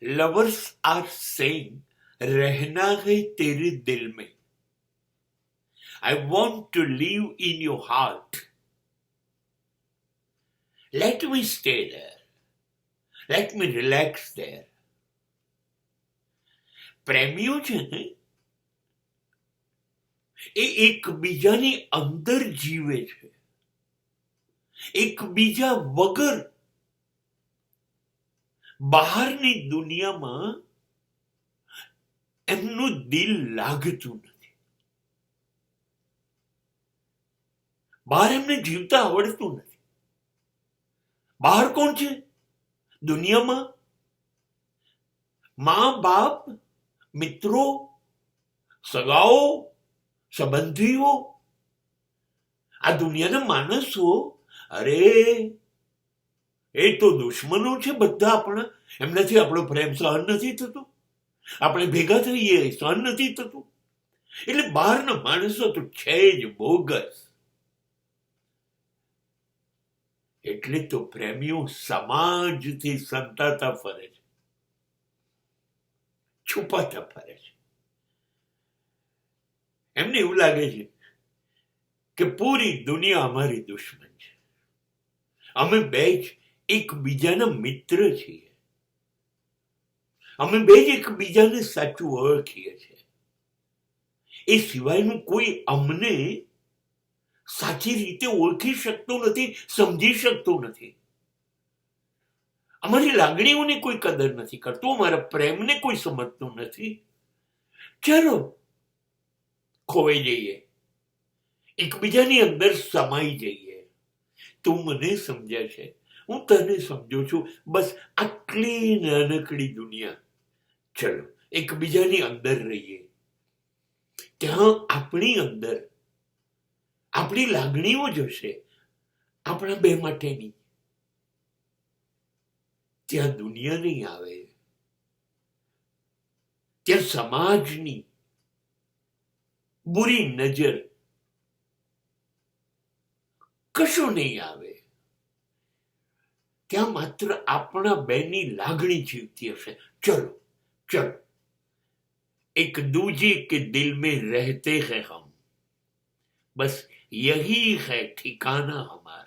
Lovers are saying रहना है तेरे दिल में. I want to live in your heart. Let me stay there. Let me relax there. પ્રેમીઓ છે ને એ એકબીજાની અંદર જીવે છે, એકબીજા વગર બહારની દુનિયામાં એમનું દિલ લાગતું નથી. બહાર એમને જીવતા આવડતું નથી. બહાર કોણ છે દુનિયામાં? મા બાપ, મિત્રો, સગાઓ, સંબંધીઓ. આ દુનિયાના માણસો, અરે એ તો દુશ્મનો છે બધા આપણા. એમનાથી આપણો પ્રેમ સહન નથી થતો, આપણે ભેગા થઈએ સહન નથી થતું. એટલે બહારના માણસો તો છે જ બોગસ. એટલે તો પ્રેમીઓ સમાજથી સંતાતા ફરે છે, છુપાતા ફરે છે. એમને એવું લાગે છે કે પૂરી દુનિયા અમારી દુશ્મન છે, અમે બે જ એકબીજાના મિત્ર છીએ, અમે બે જ એકબીજાને સાચું ઓળખીએ છીએ. એ સિવાયનું કોઈ અમને સાચી રીતે ઓળખી શકતું નથી, સમજી શકતું નથી. અમારી લાગણીઓની કોઈ કદર નથી કરતું, અમારા પ્રેમને કોઈ સમજતું નથી. ચાલો ખોવાઈ જઈએ, એકબીજાની અંદર સમાઈ જઈએ. તું મને સમજે છે, હું તને સમજુ છું, બસ આટલી નાનકડી દુનિયા. ચલો એકબીજાની અંદર રહીએ. ત્યાં આપણી અંદર આપણી લાગણીઓ જશે, આપણા બે માટેની. ત્યાં દુનિયા નહીં આવે, ત્યાં સમાજની બુરી નજર કશું નહીં આવે. ત્યાં માત્ર આપણા બેની લાગણી જીવતી હશે. ચલો ચલો એક दूजे के दिल में रहते हैं हम, बस यही है ठिकाना हमारा.